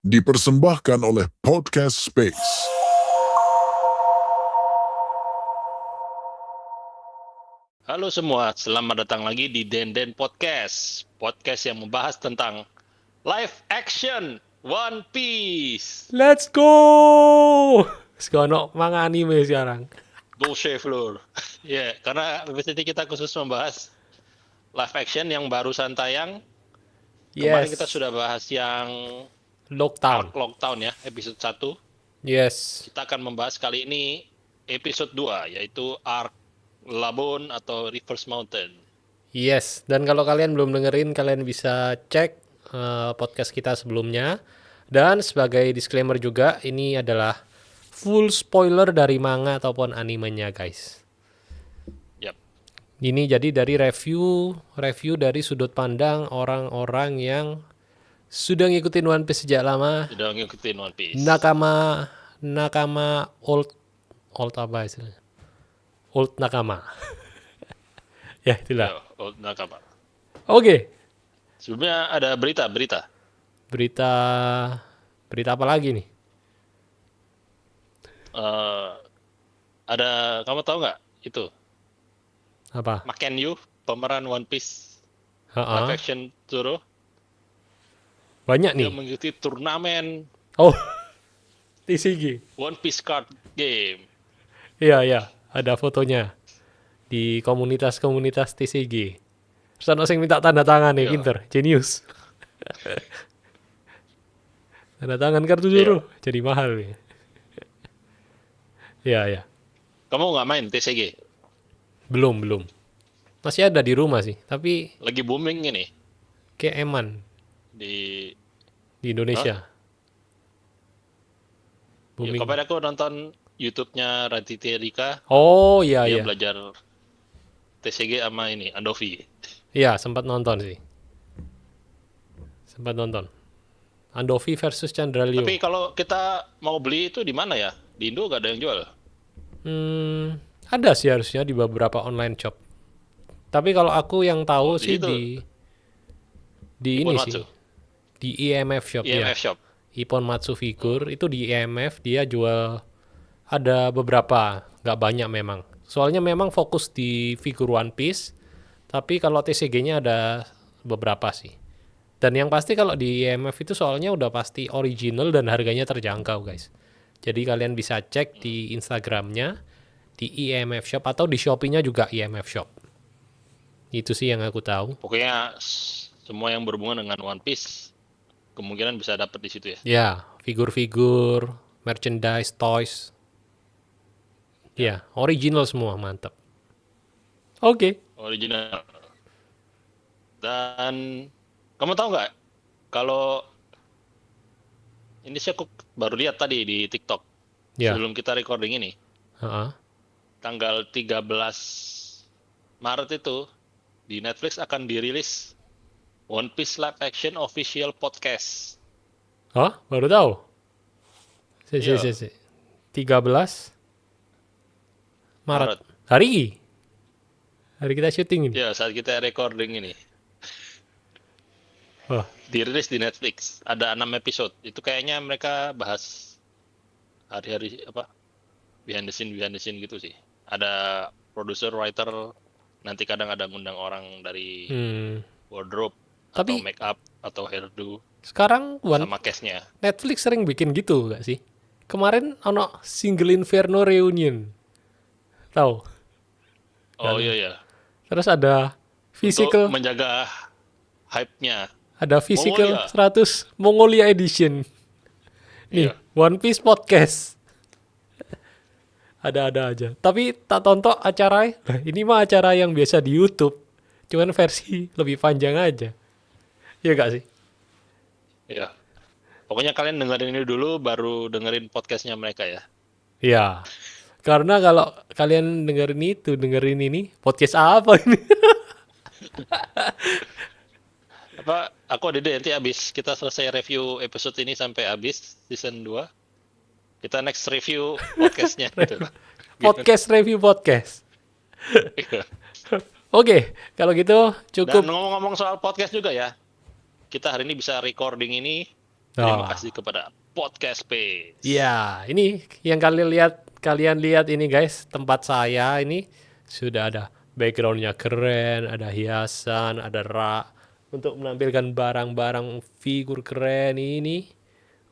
dipersembahkan oleh Podcast Space. Halo semua, selamat datang lagi di Denden Podcast. Podcast yang membahas tentang live action One Piece. Let's go! Sekono mang anime sekarang. Go Chevlor. Ya, karena episode ini kita khusus membahas live action yang barusan tayang. Kemarin kita sudah bahas yang Lockdown. Arc Lockdown ya, episode 1. Yes. Kita akan membahas kali ini episode 2, yaitu Arc Labon atau Reverse Mountain. Yes. Dan kalau kalian belum dengerin, kalian bisa cek podcast kita sebelumnya. Dan sebagai disclaimer juga, ini adalah full spoiler dari manga ataupun animenya, guys. Yap. Ini jadi dari review dari sudut pandang orang-orang yang sudah ngikutin One Piece sejak lama. Sudah ngikutin One Piece. Nakama old apa istilahnya? Old nakama. Ya, itulah. Yo, Old Nakama. Oke. Sebelumnya ada berita. Berita apa lagi nih? Ada, kamu tahu nggak itu Apa? Makenyu, pemeran One Piece Ha-ha. live action Zoro, Banyak dia nih. mengikuti turnamen Oh, TCG. One Piece card game. Iya, ada fotonya di komunitas TCG. Terus ada yang minta tanda tangan nih, Iya. pinter, genius. Tanda tangan kartu Zoro, jadi mahal nih. Iya. Kamu nggak main TCG? Belum. Masih ada di rumah sih, tapi Lagi booming ini kayak eman di. di Indonesia. Ya, Booming. kemarin aku nonton YouTube-nya Raditya Dika. Oh, iya. Dia belajar TCG sama ini Andovi. Iya, sempat nonton sih. Andovi versus Chandraleo. Tapi kalau kita mau beli itu di mana ya? Di Indo nggak ada yang jual. Ada sih harusnya di beberapa online shop. Tapi kalau aku yang tahu di sih situ? di ini Ipponmatsu? sih. Di IMF shop ya. IMF Shop. Ipponmatsu Figure itu di IMF dia jual ada beberapa, nggak banyak memang. Soalnya memang fokus di figur One Piece. Tapi kalau TCG-nya ada beberapa sih. Dan yang pasti kalau di IMF itu soalnya udah pasti original dan harganya terjangkau, guys. Jadi kalian bisa cek di Instagramnya, di IMF Shop atau di Shopee-nya juga IMF Shop. Itu sih yang aku tahu. Pokoknya semua yang berhubungan dengan One Piece kemungkinan bisa dapat di situ ya. Ya, figur-figur, merchandise, toys. Ya, original semua, mantap. Oke. Original. Dan kamu tahu nggak kalau ini sih aku baru lihat tadi di TikTok Ya. sebelum kita recording ini, Ha-ha. tanggal 13 Maret itu di Netflix akan dirilis One Piece live action official podcast. Hah? Baru tahu? Iya. 13 Maret. Hari kita syuting ini. Ya, saat kita recording ini Wah, dirilis di Netflix. Ada 6 episode. Itu kayaknya mereka bahas hari-hari apa? Behind the scene gitu sih. Ada producer, writer, nanti kadang ada ngundang orang dari wardrobe atau Tapi- make up atau hairdo sekarang sama cast-nya. Netflix sering bikin gitu gak sih? Kemarin ono Single Inferno Reunion. Tahu? Oh iya. Terus ada physical Untuk menjaga hype-nya. ada physical Mongolia. 100 Mongolia edition. Nih, Iya. One Piece podcast. Ada aja. Tapi tak tonton acara. Ini mah acara yang biasa di YouTube. Cuman versi lebih panjang aja. Iya gak sih? Iya. Pokoknya kalian dengerin ini dulu baru dengerin podcast-nya mereka ya. Iya. Karena kalau kalian dengerin ini, podcast apa ini? Apa aku ada ide nanti abis kita selesai review episode ini sampai habis season 2. Kita next review podcastnya gitu. Podcast review podcast. Oke, kalau gitu cukup. Dan ngomong-ngomong soal podcast juga ya. Kita hari ini bisa recording ini Terima Oh. kasih kepada Podcast Space. Iya, ini yang kalian lihat ini guys, tempat saya ini sudah ada backgroundnya keren, ada hiasan, ada rak untuk menampilkan barang-barang figur keren ini.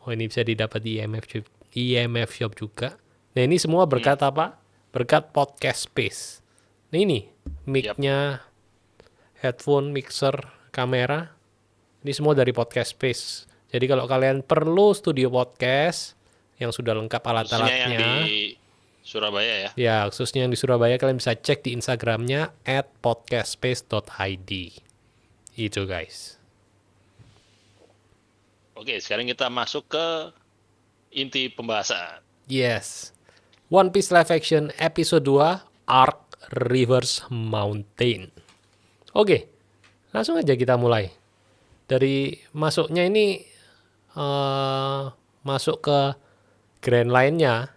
Oh, ini bisa didapat di IMF Shop juga. Nah, ini semua berkat apa? Berkat Podcast Space. Nah, ini mic-nya, headphone, mixer, kamera. Ini semua dari Podcast Space. Jadi kalau kalian perlu studio podcast yang sudah lengkap Khususnya yang alat-alatnya, di Surabaya ya. ya khususnya yang di Surabaya, kalian bisa cek di Instagramnya @podcastspace.id. Itu guys. Oke, sekarang kita masuk ke inti pembahasan. Yes. One Piece Live Action episode 2 Arc Reverse Mountain. Oke, langsung aja kita mulai. Dari masuknya ini masuk ke Grand Line-nya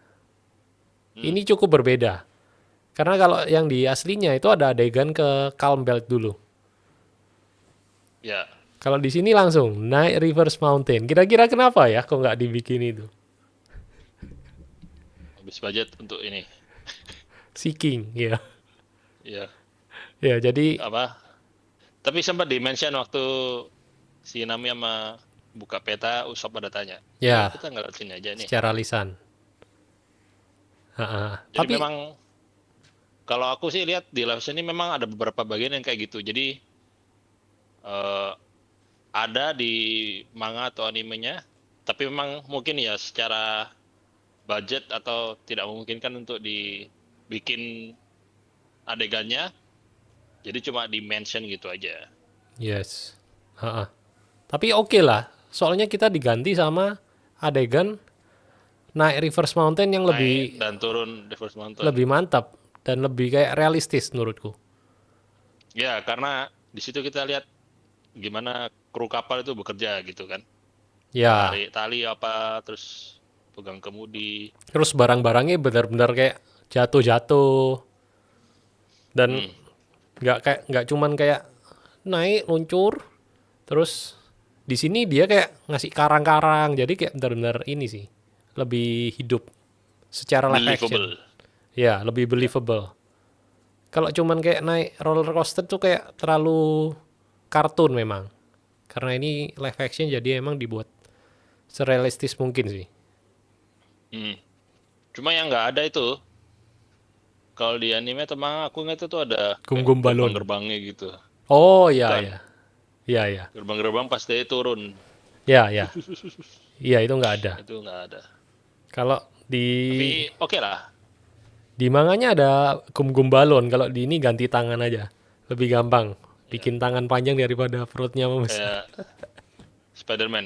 ini cukup berbeda. Karena kalau yang di aslinya itu ada adegan ke Calm Belt dulu. Ya, Kalau di sini langsung naik Reverse Mountain. Kira-kira kenapa ya kok nggak dibikin itu? habis budget untuk ini. Seeking, ya. Ya, Ya, jadi apa? Tapi sempat di-mention waktu si Nami sama buka peta, Usop pada tanya. Ya. Kita nggak lewat sini aja nih. secara lisan. Ha-ha. Jadi Tapi memang kalau aku sih lihat di live ini memang ada beberapa bagian yang kayak gitu. Jadi ada di manga atau animenya, tapi memang mungkin ya secara budget atau tidak memungkinkan untuk dibikin adegannya. Jadi cuma di mention gitu aja. yes. Ha-ha. Tapi oke lah. Soalnya kita diganti sama adegan naik Reverse Mountain yang lebih Naik dan turun Reverse Mountain. lebih mantap dan lebih kayak realistis menurutku. Ya, karena di situ kita lihat gimana kru kapal itu bekerja gitu kan. Ya, Tarik tali apa, terus pegang kemudi. terus barang-barangnya benar-benar kayak jatuh-jatuh dan nggak cuman kayak naik luncur, terus di sini dia kayak ngasih karang-karang, jadi kayak benar-benar ini sih lebih hidup secara live action. Believable. Ya, lebih believable. Kalau cuman kayak naik roller coaster tuh kayak terlalu kartun memang. Karena ini live action jadi emang dibuat serealistis mungkin sih. Cuma yang nggak ada itu, kalau di anime teman aku ingat itu ada Gum-gum balon. gerbang-gerbangnya gitu. Oh, ya, Bukan. ya. Ya, ya. Gerbang-gerbang pas dia turun, Ya, ya. Iya, itu nggak ada. itu nggak ada. Kalau di Tapi oke lah. di manganya ada gum-gum balon, kalau di ini ganti tangan aja. Lebih gampang. Bikin tangan panjang daripada perutnya membesar. Kayak Spider-Man.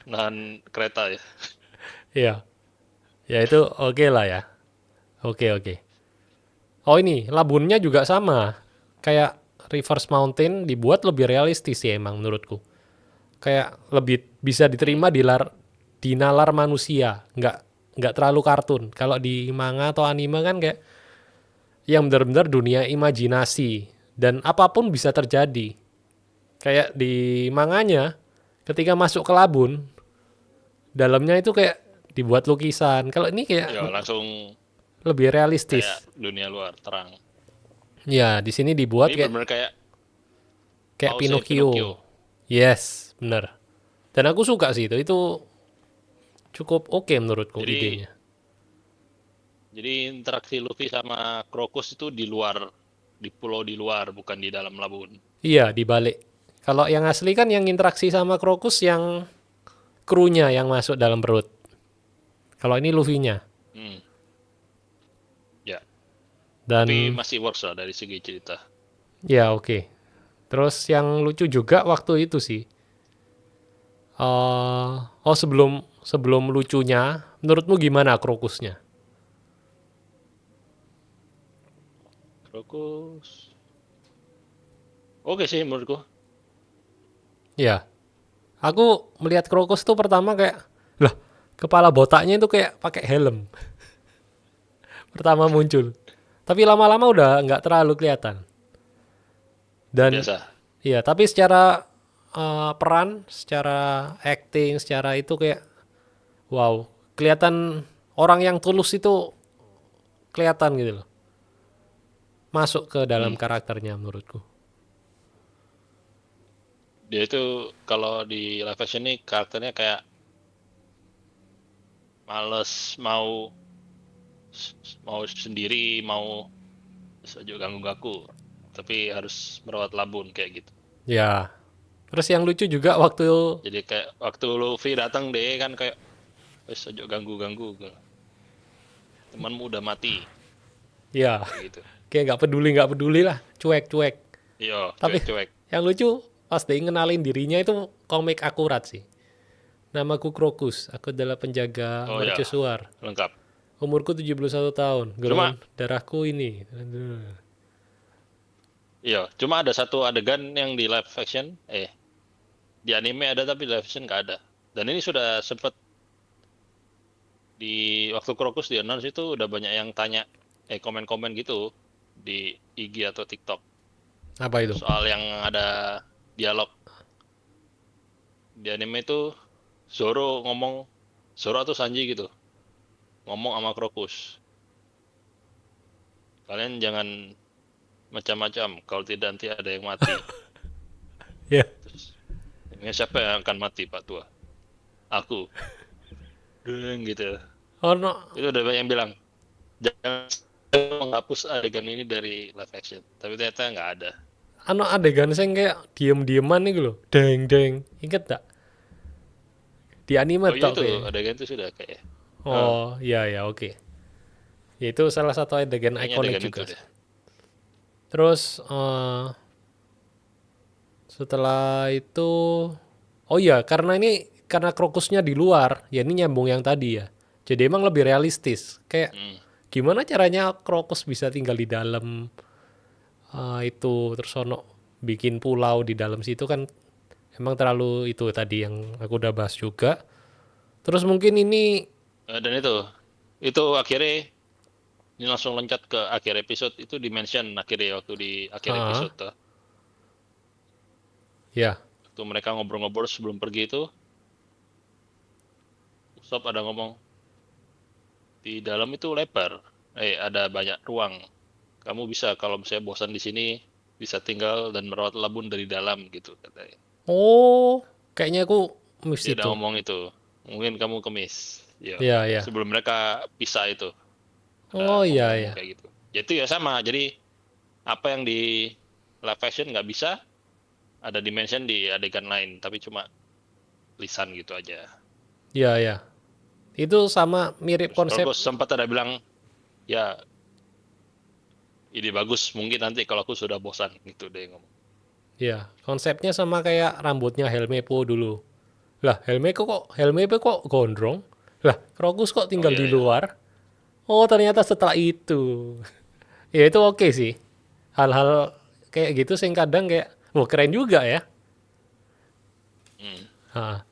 Nahan kereta ya. Iya. Ya itu oke lah ya. Oke, oke. Oh, ini labunnya juga sama. Kayak Reverse Mountain dibuat lebih realistis sih emang menurutku. Kayak lebih bisa diterima di nalar manusia, nggak terlalu kartun. Kalau di manga atau anime kan kayak yang benar-benar dunia imajinasi dan apapun bisa terjadi. Kayak di manganya ketika masuk ke labun, dalamnya itu kayak dibuat lukisan. Kalau ini kayak Ya langsung lebih realistis. kayak dunia luar terang. Ya, di sini dibuat Ini kayak benar-benar kayak kayak Pausnya Pinocchio. Yes, bener. Dan aku suka sih itu. Itu cukup oke menurutku Jadi- idenya. Jadi interaksi Luffy sama Crocus itu di luar, di pulau di luar, bukan di dalam labun. Iya, dibalik. Kalau yang asli kan yang interaksi sama Crocus yang krunya yang masuk dalam perut. Kalau ini Luffy-nya. Hmm. Ya, Dan tapi masih works lah dari segi cerita. ya oke. Terus yang lucu juga waktu itu sih. Sebelum lucunya, menurutmu gimana Crocusnya? Crocus. Oke sih menurutku. Ya. Aku melihat Crocus tuh pertama kayak, lah, kepala botaknya itu kayak pakai helm. Pertama muncul. Tapi lama-lama udah nggak terlalu kelihatan. Dan Biasa. iya, tapi secara peran, secara acting, secara itu kayak wow, kelihatan orang yang tulus itu kelihatan gitu loh. Masuk ke dalam karakternya menurutku. Dia itu kalau di live action ini karakternya kayak males mau sendiri, mau saja ganggu-ganggu, tapi harus merawat labun kayak gitu. Ya. Terus yang lucu juga waktu Jadi kayak waktu Luffy datang deh kan kayak wes aja ganggu-ganggu. Temanmu udah mati ya kayak gitu. kayak nggak peduli lah, cuek. Iya, Tapi cuek-cuek. yang lucu pas dia ngenalin dirinya itu komik akurat sih. Namaku Krokus, aku adalah penjaga Oh ya, mercusuar. lengkap. Umurku 71 tahun, golongan darahku ini. Iya, cuma ada satu adegan yang di live action, di anime ada tapi live action nggak ada. Dan ini sudah sempet di waktu Krokus di announce itu udah banyak yang tanya, komen-komen gitu di IG atau TikTok Apa itu? soal yang ada dialog di anime itu Zoro atau Sanji gitu ngomong sama Krokus. Kalian jangan macam-macam, kalau tidak nanti ada yang mati. Ya. Ini siapa yang akan mati Pak Tua? Aku. Deng gitu. Oh no, Itu udah banyak yang bilang jangan menghapus adegan ini dari live action. Tapi ternyata nggak ada. adegan saya kayak diem-dieman nih loh, deng. Ingat tak? Di anime Oh iya tok itu kayak. adegan itu sudah kayak. Oh iya oke. Ya, itu salah satu adegan Kayaknya ikonik adegan juga. itu deh. Terus setelah itu, oh iya karena Krokusnya di luar, ya ini nyambung yang tadi ya. Jadi emang lebih realistis. Kayak gimana caranya Krokus bisa tinggal di dalam itu, terus ono bikin pulau di dalam situ kan emang terlalu itu tadi yang aku udah bahas juga. Terus mungkin ini Dan itu akhirnya ini langsung loncat ke akhir episode itu dimention akhirnya waktu di akhir episode tuh. ya Waktu mereka ngobrol-ngobrol sebelum pergi itu, Usopp ada ngomong di dalam itu lebar, ada banyak ruang. Kamu bisa kalau misalnya bosan di sini bisa tinggal dan merawat labun dari dalam gitu katanya. oh kayaknya aku miss Dia udah itu. ngomong itu. Mungkin kamu kemis. Ya. Ya. Sebelum mereka pisah itu. Oh Ada iya. ngomong-ngomong kayak gitu. Ya itu ya sama. Jadi apa yang di live action nggak bisa, ada dimension di adegan lain. Tapi cuma lisan gitu aja. Ya. Itu sama mirip Terus konsep. Rogos sempat ada bilang, ya ini bagus. Mungkin nanti kalau aku sudah bosan gitu deh ngomong. Ya, konsepnya sama kayak rambutnya Helmepo dulu. Lah, Helmepo kok gondrong? Lah, Krokus kok tinggal Oh, di iya, iya. luar? Oh, ternyata setelah itu. Ya itu oke sih. Hal-hal kayak gitu sing kadang kayak, wah keren juga ya.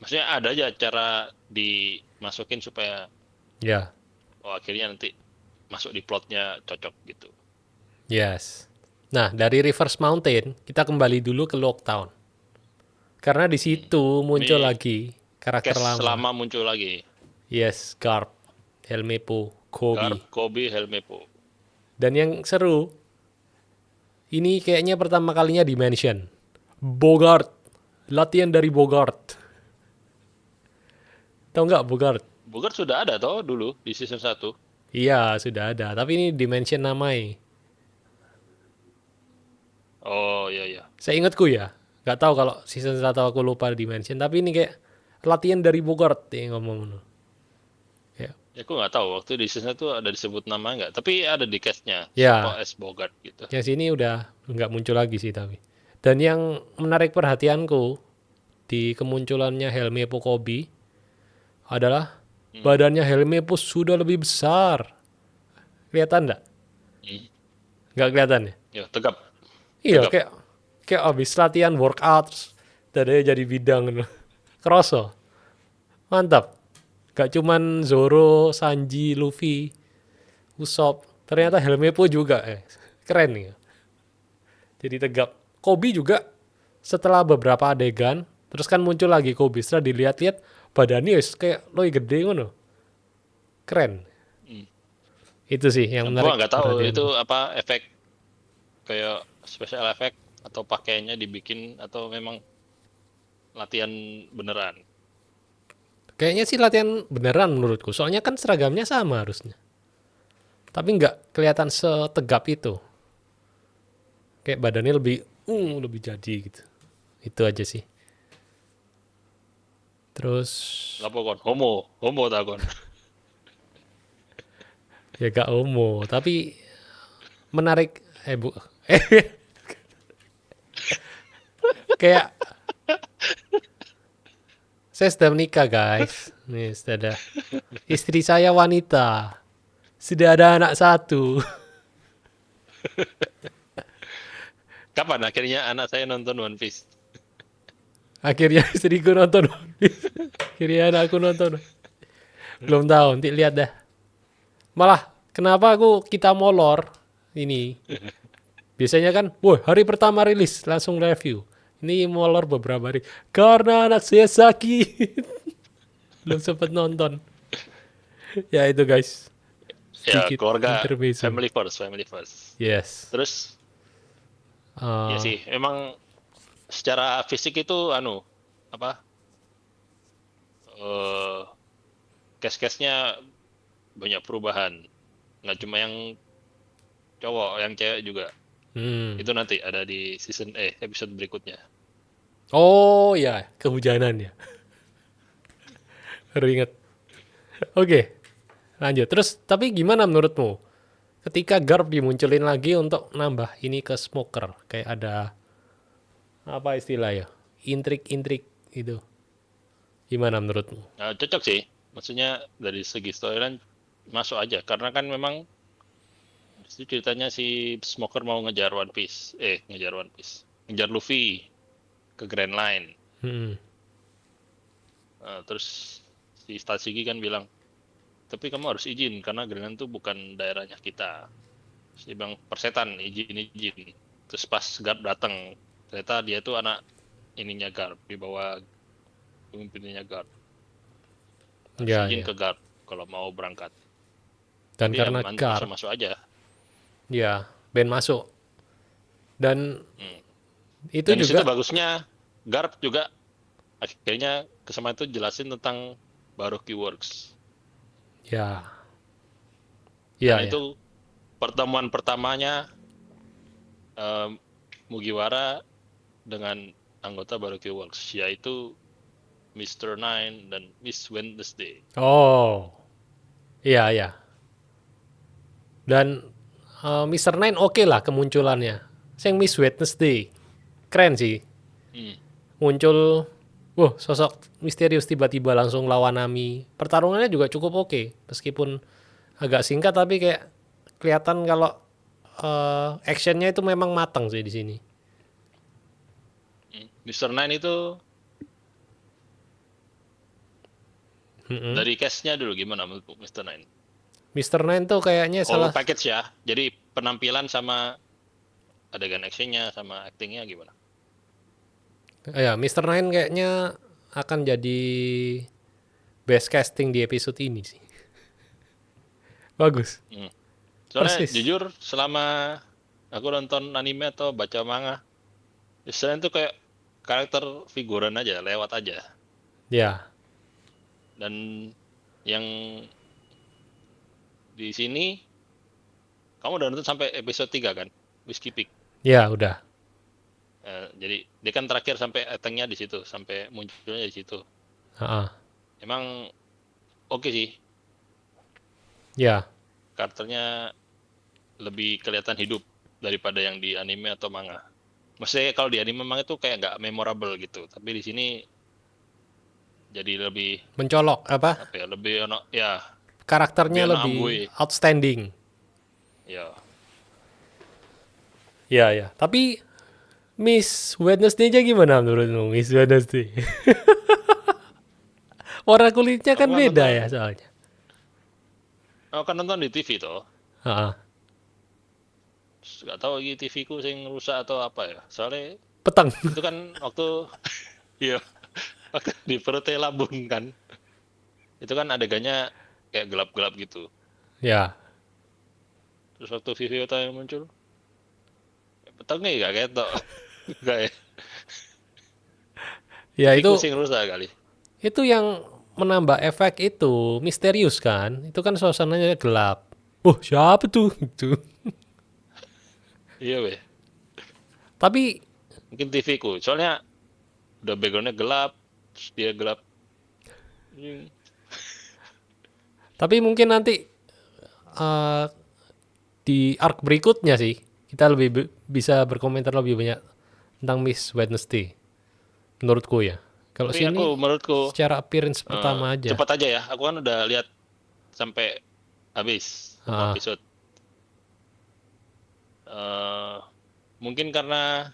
Maksudnya ada aja cara dimasukin supaya Ya, akhirnya nanti masuk di plotnya cocok gitu. yes. Nah, dari Reverse Mountain, kita kembali dulu ke Lockdown. Karena di situ muncul Ini lagi karakter case lama. lama muncul lagi. Yes, Garp, Helmepo, Garp, Kobe. Kobe, Helmepo. Dan yang seru, ini kayaknya pertama kalinya di-mention. Bogart. Latihan dari Bogart. Tahu nggak Bogart? Bogart sudah ada toh dulu di season 1. Iya, sudah ada. Tapi ini di-mention namanya. Oh iya. Saya ingatku ya. Nggak tahu kalau season 1 aku lupa di-mention. Tapi ini kayak latihan dari Bogart yang ngomong. Ya. Ya aku nggak tahu waktu di season 1 ada disebut nama nggak. Tapi ada di cast-nya. Ya. Siapa S. Bogart gitu. Yang sini udah nggak muncul lagi sih tapi. Dan yang menarik perhatianku di kemunculannya Helmepo Kobe adalah badannya Helmepo sudah lebih besar. Kelihatan nggak? Nggak kelihatan ya? Ya tegap. Iya, Tegap. kayak abis latihan workout, dadanya jadi bidang. Kroso. Mantap. Gak cuman Zoro, Sanji, Luffy, Usopp. Ternyata Helmepo juga. Keren nih. Jadi tegap. Kobe juga setelah beberapa adegan Terus kan muncul lagi Kobe, setelah dilihat-lihat badannya wis kayak loi gede ngono. Keren. Hmm. Itu sih yang Gua menarik nggak tahu perhatian. itu apa efek kayak special effect atau pakaiannya dibikin atau memang latihan beneran. Kayaknya sih latihan beneran menurutku. Soalnya kan seragamnya sama harusnya. Tapi nggak kelihatan setegap itu. Kayak badannya lebih jadi gitu. Itu aja sih. Terus Lapo kon, homo ta kon. ya gak homo, tapi menarik bu kayak saya sudah menikah guys. Nih sudah ada istri saya wanita. Sudah ada anak satu. Kapan akhirnya anak saya nonton One Piece? Akhirnya istriku nonton. Akhirnya anakku nonton. Belum tahu, nanti lihat dah. Malah kenapa kita molor ini? Biasanya kan, wah hari pertama rilis langsung review. Ini molor beberapa hari karena anak saya sakit. Belum sempat nonton. Ya itu guys. Ya, Sedikit keluarga intermezzo. family first. Yes. Terus ya sih, emang secara fisik itu apa? Case-case-nya banyak perubahan. Nggak cuma yang cowok, yang cewek juga. Itu nanti ada di episode berikutnya. Oh ya, kehujanan ya. Baru ingat. Oke, lanjut. Terus tapi gimana menurutmu? Ketika Garp dimunculin lagi untuk nambah ini ke Smoker, kayak ada apa istilahnya? Intrik-intrik itu. Gimana menurutmu? Nah, cocok sih. Maksudnya dari segi storyline masuk aja. Karena kan memang itu ceritanya si Smoker mau ngejar One Piece. Ngejar Luffy ke Grand Line. Terus si Statsigi kan bilang, tapi kamu harus izin karena Grand Line itu bukan daerahnya kita. Terus dia bilang, persetan, izin. Terus pas Garp datang, ternyata dia tuh anak ininya Garp, di bawah pemimpinnya Garp. Ya, Izin ya. ke Garp kalau mau berangkat. Dan Tapi karena ya, Garp, masuk aja. ya, Ben masuk. Dan itu Dan di situ juga, bagusnya Garp juga akhirnya kesama itu jelasin tentang Baroque Works. ya, Dan ya. itu pertemuan pertamanya Mugiwara dengan anggota Baroque Works, yaitu Mr. Nine dan Miss Wednesday. Oh, iya, ya. Dan Mr. Nine oke lah kemunculannya. Yang Miss Wednesday, keren sih. Muncul, sosok misterius tiba-tiba langsung lawan Nami. Pertarungannya juga cukup oke, meskipun agak singkat tapi kayak kelihatan kalau actionnya itu memang matang sih di sini. Mr. Nine itu dari cast-nya dulu gimana menurut Mr. Nine? Mr. Nine tuh kayaknya All salah. package ya. Jadi penampilan sama adegan actionnya sama actingnya gimana? Ya, Mr. Nine kayaknya akan jadi best casting di episode ini sih. Bagus. Soalnya Persis. jujur selama aku nonton anime atau baca manga, Mr. Nine tuh kayak karakter figuran aja, lewat aja. Ya, Dan yang di sini kamu udah nonton sampai episode 3 kan? Whiskey Peak. ya udah. Jadi dia kan terakhir sampai etengnya di situ, sampai munculnya di situ. Emang oke sih, Ya, karakternya lebih kelihatan hidup daripada yang di anime atau manga. Maksudnya kalau di anime manga itu kayak nggak memorable gitu, tapi di sini jadi lebih mencolok apa? apa ya, lebih ya Karakternya lebih lebih ambui. outstanding. Ya. Ya. Tapi Miss Wednesday-nya gimana menurutmu, Miss Wednesday? Warna kulitnya kan Aku beda nonton- ya soalnya. Aku kan nonton di TV toh. Heeh. Nggak tahu lagi TV ku sing rusak atau apa ya. Soalnya Peteng. itu kan waktu iya waktu di perutnya Labun kan. Itu kan adegannya kayak gelap-gelap gitu. Ya, Terus waktu Vivi Utami muncul, petangnya gak ketok. Gak ya. ya TV itu kucing rusak kali. yang menambah efek itu misterius kan. Itu kan suasananya gelap. Oh, siapa tuh? Gitu. Iya weh. Tapi Mungkin TV ku. Soalnya udah backgroundnya gelap. Terus dia gelap. Hmm. mungkin nanti eh, di arc berikutnya sih kita lebih bisa berkomentar lebih banyak tentang Miss Wednesday. Menurutku ya. Kalau Tapi sini menurutku secara appearance pertama aja. cepat aja ya. Aku kan udah lihat sampai habis semua Ah, episode. Eh, Mungkin karena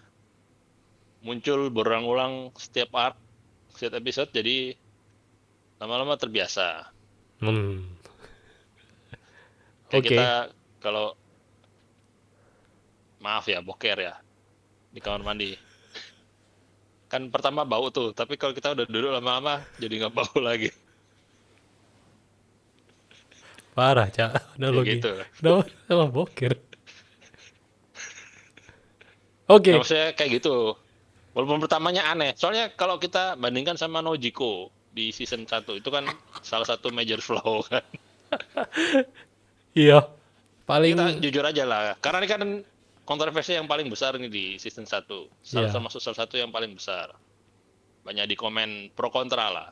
muncul berulang-ulang setiap episode, jadi lama-lama terbiasa. hmm, Kayak kita Oke. kalau maaf ya boker ya di kamar mandi. Kan pertama bau tuh, tapi kalau kita udah duduk lama-lama jadi nggak bau lagi. Parah, Cak. Ya Analogi. gitu. Kenapa sama boker? Nah, Oke. maksudnya kayak gitu. Walaupun pertamanya aneh. Soalnya kalau kita bandingkan sama Nojiko di season 1 itu kan salah satu major flaw kan. Iya. Kita Paling jujur aja lah. Karena ini kan kontroversi yang paling besar nih di season 1. ya. Termasuk salah satu yang paling besar. Banyak di komen pro kontra lah.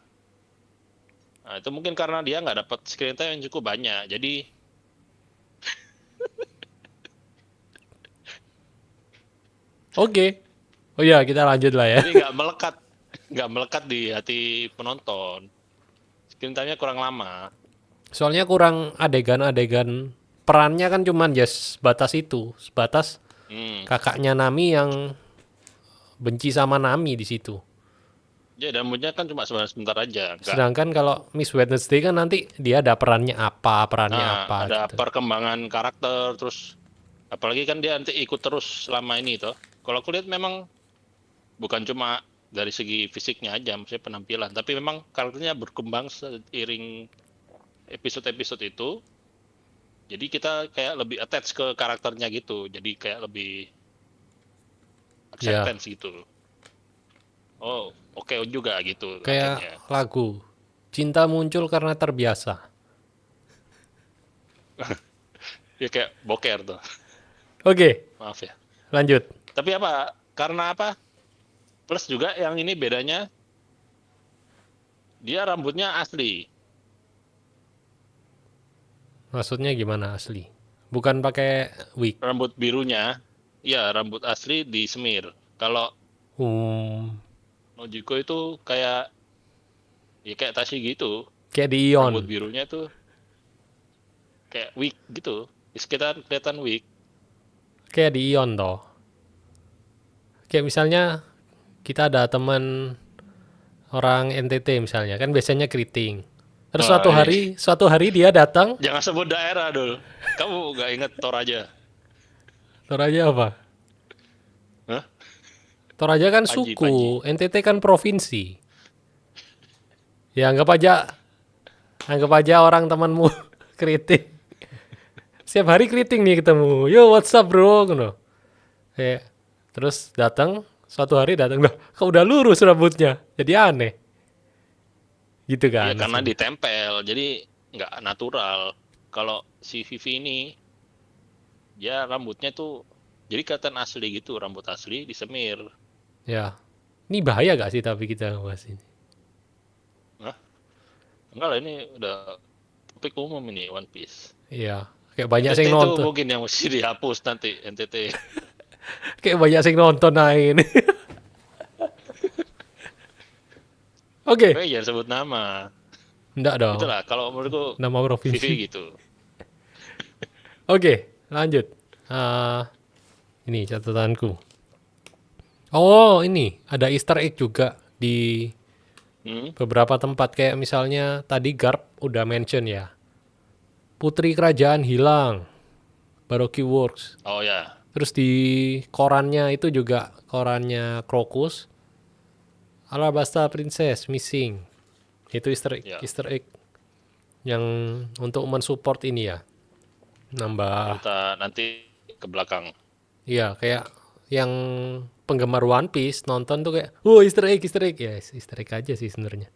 Nah, itu mungkin karena dia nggak dapat screen time yang cukup banyak. Jadi Oke. Oh ya, kita lanjut lah ya. jadi nggak melekat di hati penonton. Screen time-nya kurang lama. Soalnya kurang adegan-adegan perannya kan cuman ya sebatas itu, sebatas Hmm. kakaknya Nami yang benci sama Nami di situ. Ya, dan moodnya kan cuma sebentar aja. Nggak, Sedangkan kalau Miss Wednesday kan nanti dia ada perannya apa ada gitu. perkembangan karakter, terus apalagi kan dia nanti ikut terus selama ini toh. Kalau aku lihat memang bukan cuma dari segi fisiknya aja, maksudnya penampilan, tapi memang karakternya berkembang seiring episode-episode itu. Jadi kita kayak lebih attach ke karakternya gitu. Jadi kayak lebih Ya, acceptance gitu. Oh, oke juga gitu kayak akhirnya. lagu Cinta muncul karena terbiasa. Ya kayak boker tuh. Oke, Maaf ya. lanjut. Tapi apa? Karena apa? Plus juga yang ini bedanya dia rambutnya asli. Maksudnya gimana asli? Bukan pakai wig. Rambut birunya, ya rambut asli disemir. Kalau Hmm, Nojiko itu kayak ya kayak Tashi gitu. kayak di Rambut Ion. birunya tuh kayak wig gitu. Di sekitar kelihatan wig. Kayak di Ion toh. Kayak misalnya kita ada teman orang NTT misalnya, kan biasanya keriting. Terus Wah, suatu hari dia datang, jangan sebut daerah dulu. Kamu nggak inget Toraja? Toraja apa? Hah? Toraja kan Panji. suku, NTT kan provinsi. Ya anggap aja orang temanmu keriting. Setiap hari keriting nih ketemu. Yo, what's up bro? Gitu. Terus suatu hari datang, loh, kok udah lurus rambutnya? Jadi aneh. Gitu Ya kan karena maksudnya. ditempel, jadi nggak natural. Kalau si Vivi ini, dia rambutnya tuh jadi kelihatan asli gitu, rambut asli disemir. Ya, ini bahaya gak sih tapi kita bahas ini? Hah? Enggak lah, ini udah topik umum ini One Piece. Iya, kayak banyak NTT yang itu nonton. mungkin yang mesti dihapus nanti NTT. Kayak banyak yang nonton nah ini. Oke, Tapi jangan sebut nama. enggak dong. Itulah kalau menurutku Nama provinsi. Vivi gitu. Oke, lanjut. Ah, ini catatanku. Oh, ini ada Easter egg juga di Hmm? beberapa tempat. Kayak misalnya tadi Garp udah mention ya. Putri Kerajaan hilang. Baroque Works. Oh ya, Terus di korannya itu juga korannya Krokus. Alabasta Princess missing. Itu Ya. Easter egg yang untuk mensupport ini ya. Nambah, Cerita nanti ke belakang. iya kayak yang penggemar One Piece nonton tuh kayak, "Oh, Easter egg." Ya, Easter egg aja sih sebenarnya.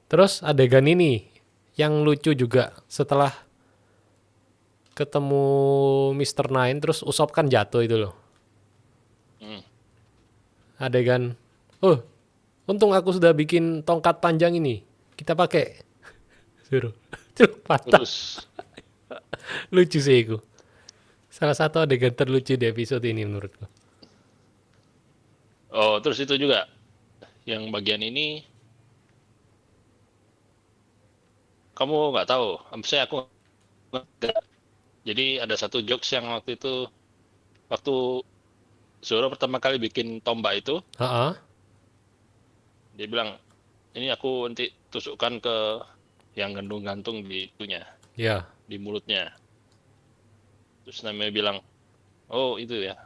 Terus adegan ini yang lucu juga setelah ketemu Mr. Nine terus Usopp kan jatuh itu loh. Hmm. Adegan, "Oh, untung aku sudah bikin tongkat panjang ini. Kita pakai." Suruh. Celuk patah. Terus, Lucu sih itu. Salah satu adegan terlucu di episode ini menurutku. terus itu juga yang bagian ini kamu nggak tahu. Saya aku nggak. Jadi ada satu jokes yang waktu itu waktu Zoro pertama kali bikin tombak itu, Heeh. dia bilang ini aku nanti tusukkan ke yang gantung-gantung di itunya, Ya. di mulutnya. Terus namanya bilang, oh itu ya,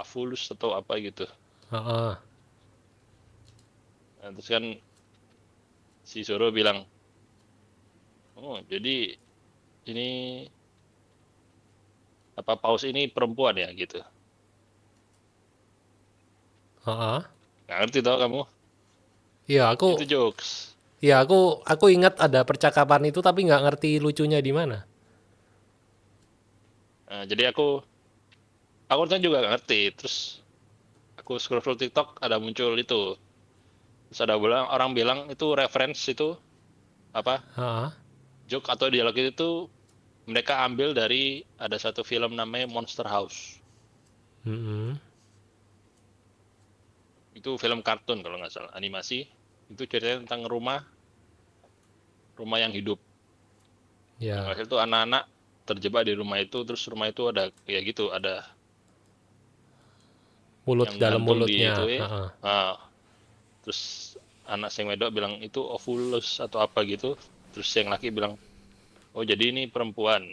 Avulus atau apa gitu. Heeh. Nah, terus kan si Zoro bilang, oh jadi ini apa paus ini perempuan ya gitu. Heeh. Nggak ngerti tau kamu? Iya, Itu jokes. aku ingat ada percakapan itu tapi nggak ngerti lucunya di mana. Nah, jadi aku kan juga nggak ngerti. Terus aku scroll TikTok ada muncul itu. Terus ada orang bilang itu reference itu apa Heeh. joke atau dialog itu mereka ambil dari ada satu film namanya Monster House. Mm-mm. Itu film kartun kalau nggak salah, animasi. Itu ceritanya tentang rumah yang hidup. Yang Ya, hasil itu anak-anak terjebak di rumah itu, terus rumah itu ada kayak gitu, ada mulut yang dalam gantung di mulutnya. itu ya. Heeh. Nah, terus anak sing wedok bilang itu ovulus atau apa gitu. Terus yang laki bilang, oh jadi ini perempuan.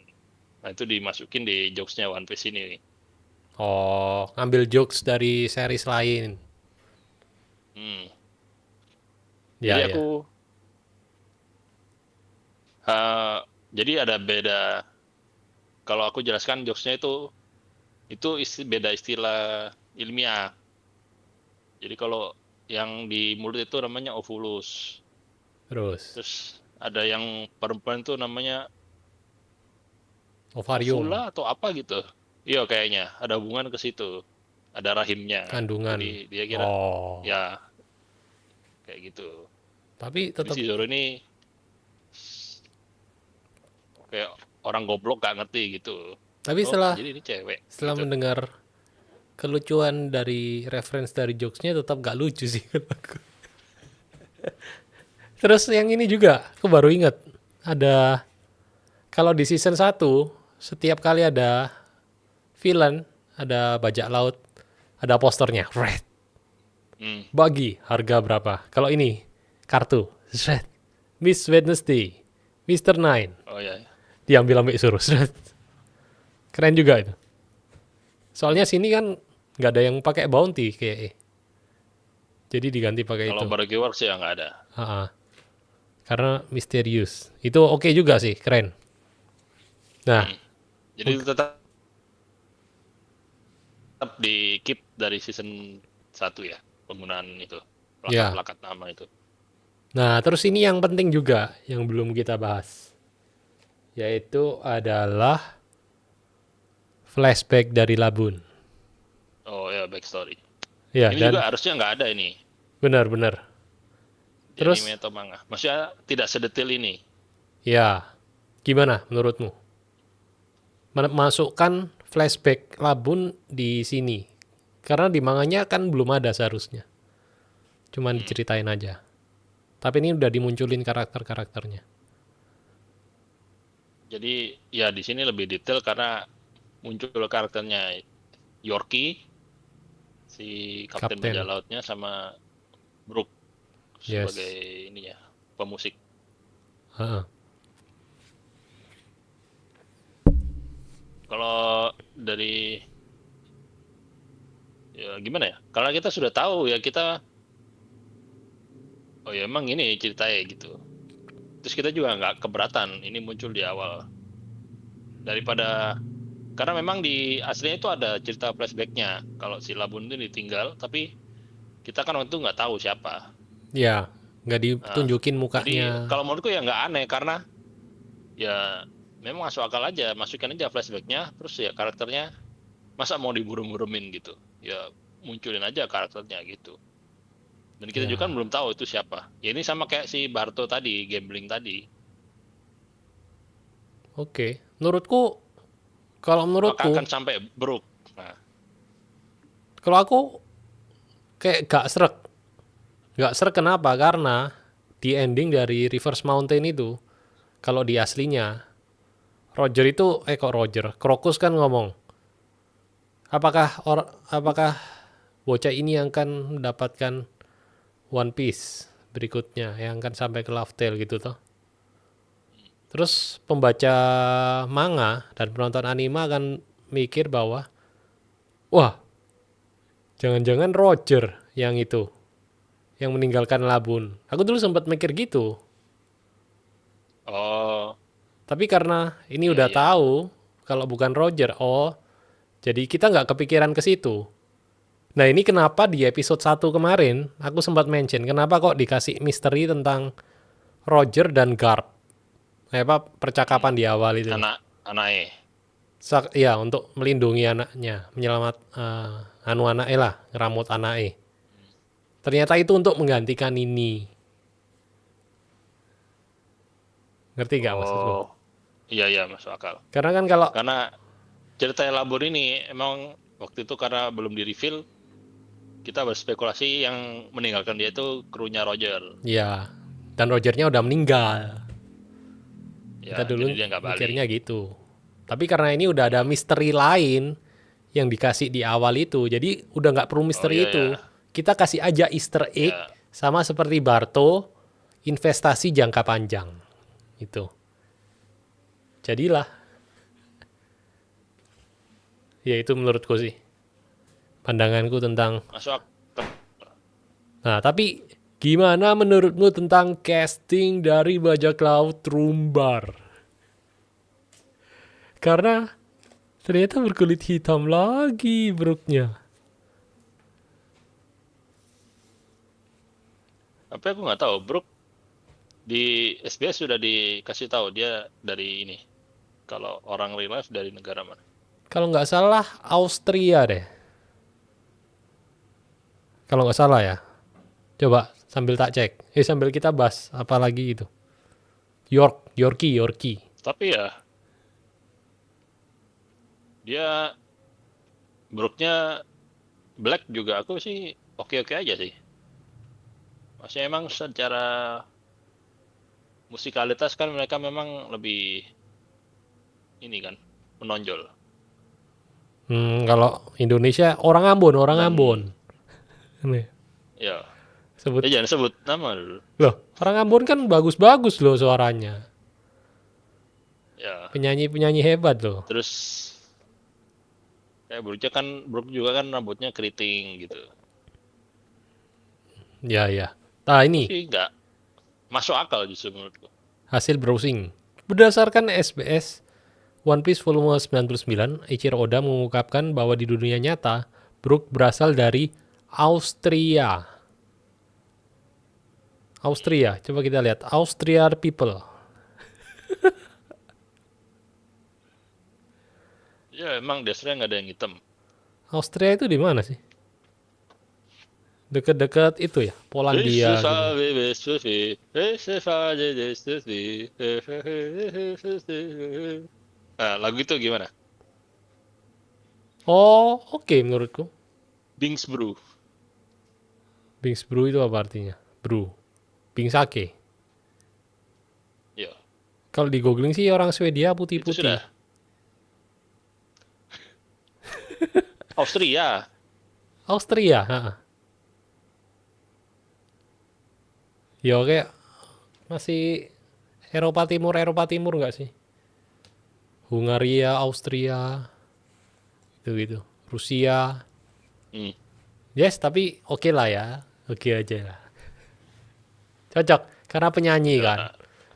Nah itu dimasukin di jokesnya One Piece ini. Oh, ngambil jokes dari series lain. Hmm. Jadi Ya, ya. aku eh, jadi ada beda. Kalau aku jelaskan jokesnya itu beda istilah ilmiah. Jadi kalau yang di mulut itu namanya ovulus. Terus, Terus ada yang perempuan itu namanya ovarium, ovula atau apa gitu. Iya kayaknya ada hubungan ke situ. Ada rahimnya. kandungan. Jadi dia kira Oh, ya kayak gitu. tapi Tapi tetap. si Zoro ini kayak orang goblok gak ngerti gitu. Tapi Oh setelah jadi ini cewek setelah gitu. mendengar kelucuan dari reference dari jokesnya tetap gak lucu sih. Terus yang ini juga, aku baru ingat ada kalau di season 1 setiap kali ada villain, ada bajak laut, ada posternya, red, Hmm. bagi harga berapa. Kalau ini kartu, red, Miss Wednesday, Mr. Nine, Oh ya. diambil ambil suruh, red. Keren juga itu. Soalnya sini kan nggak ada yang pakai bounty kayak jadi diganti pakai Kalau itu. barbecue works ya nggak ada. Ha-ha. Karena misterius. Itu oke juga sih, keren. Nah, Hmm. Jadi itu tetap di keep dari season 1 ya penggunaan itu ya. plakat-plakat nama itu. Nah, terus ini yang penting juga yang belum kita bahas, yaitu adalah flashback dari Labun. Oh ya backstory. Ya, Ini dan juga harusnya nggak ada ini benar-benar. di Terus, anime atau manga. Maksudnya tidak sedetil ini. ya, gimana menurutmu? Masukkan flashback Labun di sini. Karena di manganya kan belum ada seharusnya. Cuman diceritain aja. Tapi ini udah dimunculin karakter-karakternya. Jadi ya di sini lebih detail karena muncul karakternya Yorkie, si kapten bajak Kapten. lautnya sama Brook sebagai Yes. ini ya pemusik. Heeh. Kalau dari ya gimana ya? Karena kita sudah tahu ya kita oh ya emang ini ceritanya gitu. Terus kita juga nggak keberatan ini muncul di awal daripada karena memang di aslinya itu ada cerita flashbacknya kalau si Labun itu ditinggal, tapi kita kan waktu itu nggak tahu siapa. Ya, nggak Nah, ditunjukin jadi mukanya. kalau menurutku ya nggak aneh karena ya memang masuk akal aja, masukin aja flashbacknya, terus ya karakternya masa mau diburu-burumin gitu, ya munculin aja karakternya gitu. Dan kita juga kan Ya, belum tahu itu siapa. Ya ini sama kayak si Barto tadi, gambling tadi. oke. Menurutku, kalau Apakah menurutku, akan sampai Brook? Nah, kalau aku kayak gak srek. Gak srek kenapa? Karena di ending dari Reverse Mountain itu, kalau di aslinya, Roger itu, kok Roger, Krokus kan ngomong, apakah bocah ini yang akan mendapatkan One Piece berikutnya, yang akan sampai ke Laugh Tale gitu toh. Terus pembaca manga dan penonton anime akan mikir bahwa, wah, jangan-jangan Roger yang itu, yang meninggalkan Labun. Aku dulu sempat mikir gitu. oh, Tapi karena ini iya udah iya. tahu kalau bukan Roger, oh, jadi kita nggak kepikiran ke situ. Nah ini kenapa di episode 1 kemarin aku sempat mention kenapa kok dikasih misteri tentang Roger dan Garp. Apa Hmm. percakapan di awal itu. Anak Ya untuk melindungi anaknya, menyelamat anu anaknya lah, ngeramut anaknya. Ternyata itu untuk menggantikan ini. Ngerti gak maksudku? Oh, iya iya masuk akal. Karena kan kalau Karena cerita Labor ini emang waktu itu karena belum di-reveal, kita berspekulasi yang meninggalkan dia itu krunya Roger. ya dan Rogernya udah meninggal. Kita Ya, jadi dulu dia nggak balik. mikirnya gitu. Tapi karena ini udah ada misteri lain yang dikasih di awal itu, jadi udah nggak perlu Oh misteri iya itu. ya, Kita kasih aja Easter egg ya. sama seperti Barto, investasi jangka panjang. Itu. Jadilah, ya itu menurutku sih pandanganku tentang. Masuk akal. Nah, tapi gimana menurutmu tentang casting dari bajak laut Rumbar? Karena ternyata berkulit hitam lagi Brooknya. Tapi aku nggak tahu, Brook di SBS sudah dikasih tahu dia dari ini. Kalau orang real life dari negara mana? Kalau nggak salah Austria deh. Kalau nggak salah ya. Coba sambil tak cek. Sambil kita bahas apa lagi itu. Yorkie. Tapi ya, dia Brooknya Black juga aku sih oke-oke aja sih. Maksudnya emang secara musikalitas kan mereka memang lebih ini kan menonjol. Kalau Indonesia orang Ambon. Dan Nih, ya, sebut. jangan sebut nama dulu. Loh, orang Ambon kan bagus-bagus loh suaranya. Ya, Penyanyi-penyanyi hebat loh. terus kayak Brook juga kan rambutnya keriting gitu. Ya, ya. Nah, Aku ini sih nggak masuk akal justru menurutku. hasil browsing. Berdasarkan SBS One Piece volume 99, Eiichiro Oda mengungkapkan bahwa di dunia nyata, Brook berasal dari Austria. Austria, coba kita lihat. Austria people. Ya emang dasarnya nggak ada yang hitam. Austria itu di mana sih? Dekat-dekat itu ya, Polandia gitu. Nah, lagu itu gimana? Oh, oke menurutku. Bings Brew. Bings brew itu apa artinya? Brew. Bing sake. Ya, Kalau di googling sih orang Swedia itu putih-putih. sudah. Austria. Austria, ha. Ya oke, masih Eropa Timur nggak sih? Hungaria, Austria, gitu-gitu. Rusia. Hmm. Yes, tapi oke lah ya. Oke aja lah. Cocok karena penyanyi Ya, kan.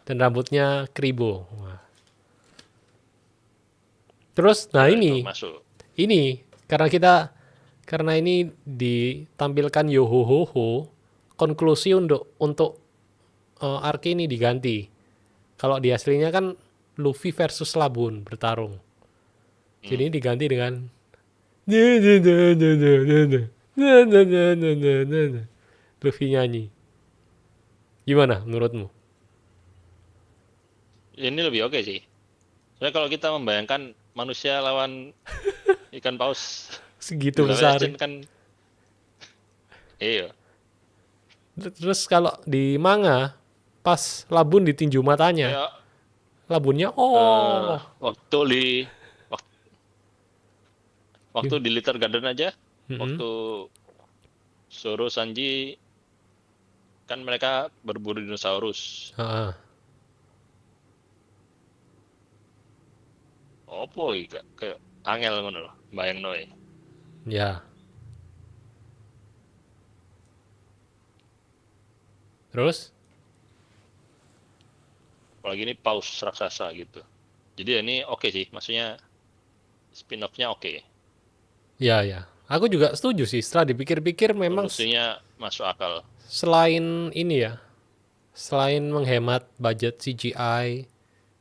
Dan rambutnya kribo. Wah. Terus nah ya itu ini masuk. karena ini ditampilkan Yohohoho, konklusi untuk arc ini diganti. Kalau di aslinya kan Luffy versus Labun bertarung. Jadi ini diganti dengan Luffy nyanyi. Gimana menurutmu? Ini lebih oke sih. Soalnya kalau kita membayangkan manusia lawan ikan paus di Segitu live besar. action kan, iya. Terus kalau di manga, pas Labun ditinju matanya, Kayak Labunnya oh. waktu di wak- waktu di Little Garden aja, Mm-mm. waktu Zoro Sanji kan mereka berburu dinosaurus. Ah, Opo iki kayak angel ngono lho, bayangno e. ya. Terus? Apalagi ini paus raksasa gitu. Jadi ini oke sih, maksudnya spin-off-nya oke. Ya, ya. Aku juga setuju sih. Setelah dipikir-pikir memang Solusinya masuk akal. selain ini ya, selain menghemat budget CGI,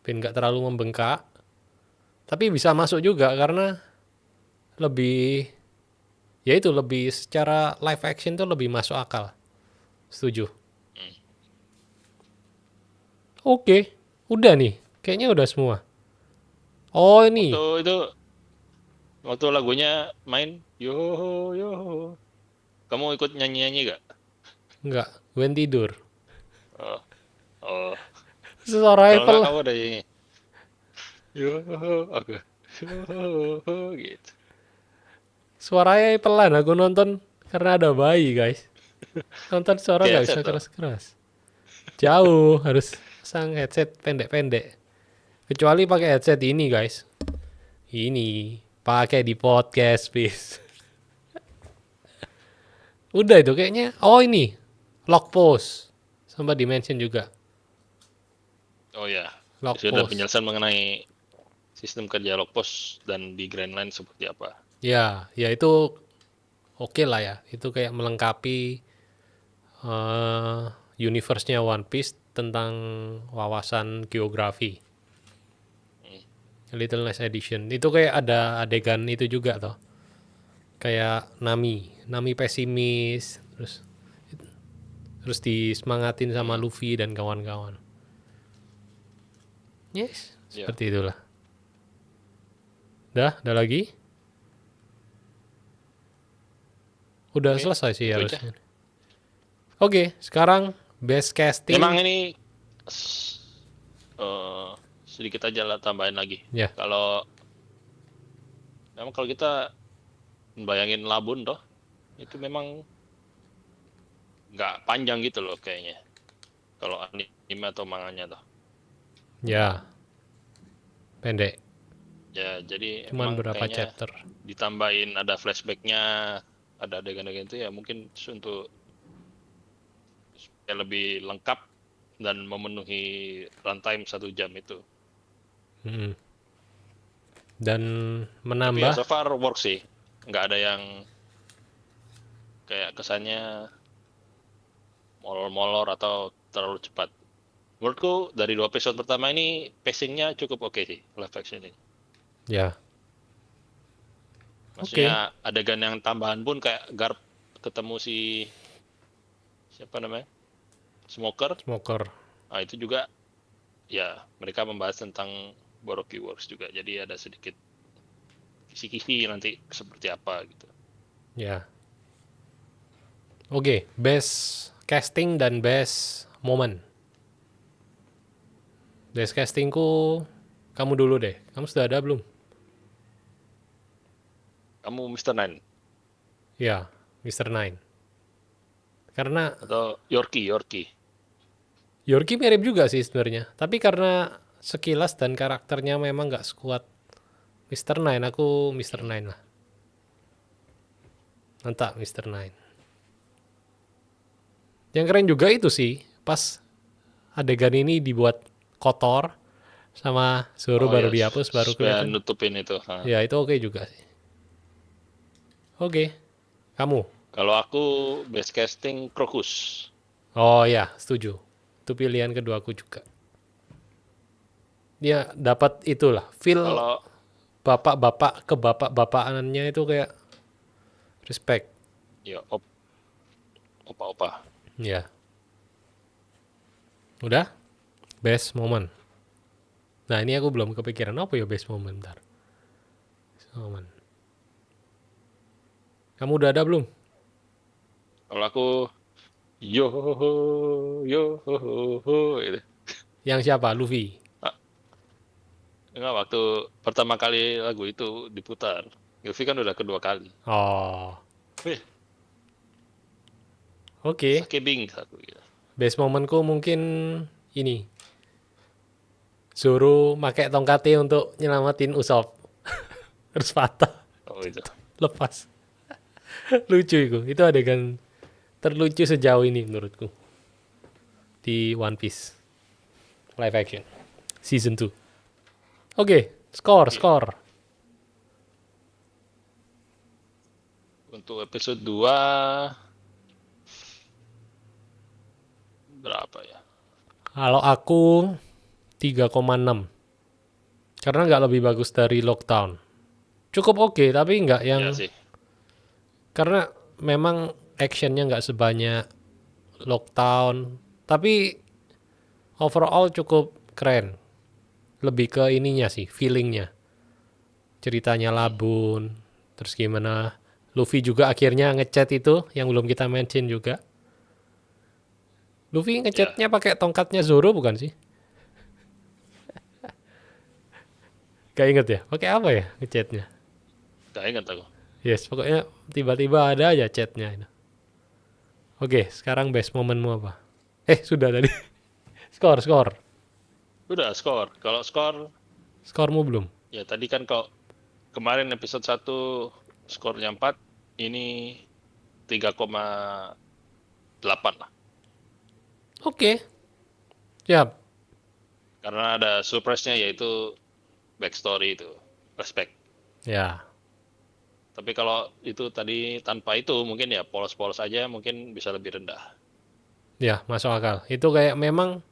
biar nggak terlalu membengkak, tapi bisa masuk juga karena lebih, ya itu lebih secara live action tuh lebih masuk akal. Setuju. Oke, udah nih. Kayaknya udah semua. Oh ini, Waktu lagunya main yo yo. Kamu ikut nyanyi-nyanyi gak? enggak. Gwen tidur. Oh, oh. Suaranya Kalau nggak pelan. kamu ada nyanyi. Yo, aku. Yo, gitu. Suaranya pelan. Aku nonton karena ada bayi guys. Nonton suara Kayak nggak bisa headset loh. keras-keras. Jauh harus pasang headset pendek-pendek. Kecuali pakai headset ini guys. Ini pakai di podcast please. Udah itu kayaknya. Oh ini log post. Sempat dimention juga. Oh ya, Log sudah post. penjelasan mengenai sistem kerja logpost dan di Grand Line seperti apa. Ya, ya itu oke lah ya. Itu kayak melengkapi universe-nya One Piece tentang wawasan geografi. Little Nice Edition. Itu kayak ada adegan itu juga toh. Kayak Nami pesimis, terus disemangatin sama Luffy dan kawan-kawan. Yes, Ya. seperti itulah. Udah lagi? Udah Oke, selesai sih itu harusnya. Oke, sekarang best casting. Memang ini eh, sedikit aja lah tambahin lagi. Ya. Memang kalau kita bayangin Labun toh, itu memang nggak panjang gitu loh kayaknya. Kalau anime atau manganya toh. Ya. Pendek. Ya, jadi Cuman emang berapa kayaknya chapter. ditambahin ada flashbacknya, ada adegan-adegan itu ya mungkin untuk supaya lebih lengkap dan memenuhi runtime 1 jam itu. Mm-mm. Dan Tapi ya menambah so far work sih, nggak ada yang kayak kesannya molor-molor atau terlalu cepat. Menurutku dari 2 episode pertama ini pacingnya cukup oke sih live action ini. ya. Maksudnya adegan yang tambahan pun kayak Garp ketemu siapa namanya Smoker. Smoker. Nah itu juga ya mereka membahas tentang Baroque Works juga. Jadi ada sedikit kisi-kisi nanti seperti apa gitu. Ya. Oke, best casting dan best moment. Best castingku kamu dulu deh. Kamu sudah ada belum? Kamu Mr. Nine Ya, Mr. Nine. Karena atau Yorkie? Yorkie mirip juga sih sebenarnya. Tapi karena sekilas dan karakternya memang nggak sekuat Mr. Nine, aku Mr. Nine lah. Mantap Mr. Nine. Yang keren juga itu sih, pas adegan ini dibuat kotor sama Zoro baru dihapus baru supaya kelihatan. nutupin itu. Ya itu oke juga sih. Oke, kamu? Kalau aku best casting Crocus. Oh ya, setuju. Itu pilihan kedua aku juga. Dia dapat itulah feel Kalau bapak-bapak ke bapak-bapakannya itu kayak respect. ya opa-opa. Ya. Udah? Best moment. Nah, ini aku belum kepikiran apa ya best moment ntar. Best moment. Kamu udah ada belum? Kalau aku yo gitu. Yang siapa? Luffy. Enggak, waktu pertama kali lagu itu diputar. Luffy kan udah kedua kali. Oh. Wih, Oke. sakebing satu gitu. Best momentku mungkin ini. Zoro pakai tongkatnya untuk nyelamatin Usopp. Terus patah. Oh itu. Lepas. Lucu itu. Itu adegan terlucu sejauh ini menurutku. Di One Piece. Live action. Season 2. Oke. Skor. Untuk episode 2 berapa ya? Kalau aku 3,6. Karena nggak lebih bagus dari Lockdown. Cukup oke, tapi nggak yang... Ya sih. Karena memang actionnya nggak sebanyak Lockdown. Tapi overall cukup keren. Lebih ke ininya sih, feelingnya. Ceritanya Labun. Terus gimana Luffy juga akhirnya ngechat itu, yang belum kita mention juga. Luffy ngechatnya pakai tongkatnya Zoro bukan sih? Gak inget ya? Pakai apa ya ngechatnya? Gak ingat aku. Yes, pokoknya tiba-tiba ada aja chatnya. Oke, sekarang best momenmu apa? Sudah tadi. skor. Udah skor. Kalau skor Skormu belum? ya tadi kan kalau kemarin episode 1 skornya 4, ini 3,8 lah. Oke. Siap. Karena ada surprise-nya yaitu backstory itu. Respect. Ya. Tapi kalau itu tadi tanpa itu mungkin ya polos-polos aja mungkin bisa lebih rendah. Ya, masuk akal. Itu kayak memang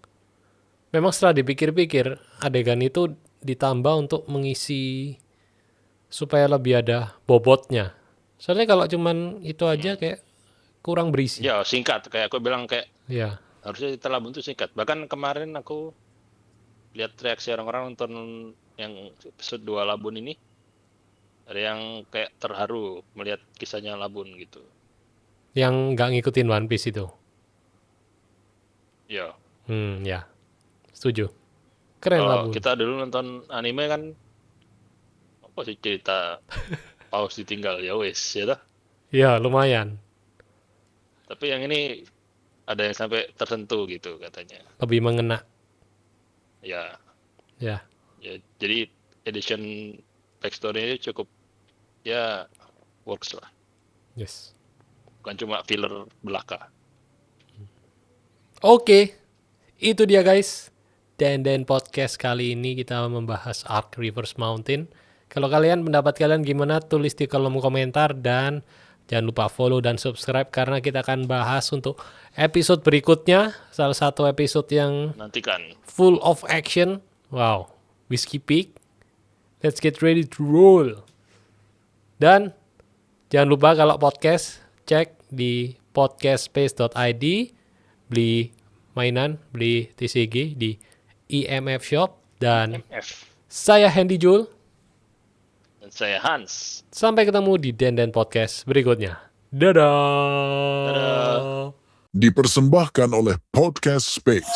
setelah dipikir-pikir adegan itu ditambah untuk mengisi supaya lebih ada bobotnya. Soalnya kalau cuman itu aja kayak kurang berisi. Ya singkat, kayak aku bilang kayak Ya. harusnya kita Labun itu singkat. Bahkan kemarin aku lihat reaksi orang-orang nonton yang episode 2 Labun ini, ada yang kayak terharu melihat kisahnya Labun gitu. Yang nggak ngikutin One Piece itu. Ya. Ya. Setuju. Keren Kalau Labun. kita dulu nonton anime kan apa sih cerita paus ditinggal ya wes ya toh. Ya, lumayan. Tapi yang ini ada yang sampai tersentuh gitu katanya. Lebih mengena. Ya, Ya. jadi edition backstory ini cukup ya works lah. Yes. Bukan cuma filler belaka. Oke. Itu dia guys. Dan podcast kali ini kita membahas Arc Reverse Mountain. Kalau kalian pendapat kalian gimana, tulis di kolom komentar dan jangan lupa follow dan subscribe karena kita akan bahas untuk episode berikutnya. Salah satu episode yang Nantikan. full of action. Wow. Whiskey Peak. Let's get ready to roll. Dan jangan lupa kalau podcast, cek di podcastspace.id, beli mainan, beli TCG di IMF Shop. Dan F. saya Handy Jul. Dan saya Hans. Sampai ketemu di Den Podcast berikutnya. Dadah. Dadah. Dipersembahkan oleh Podcast Space.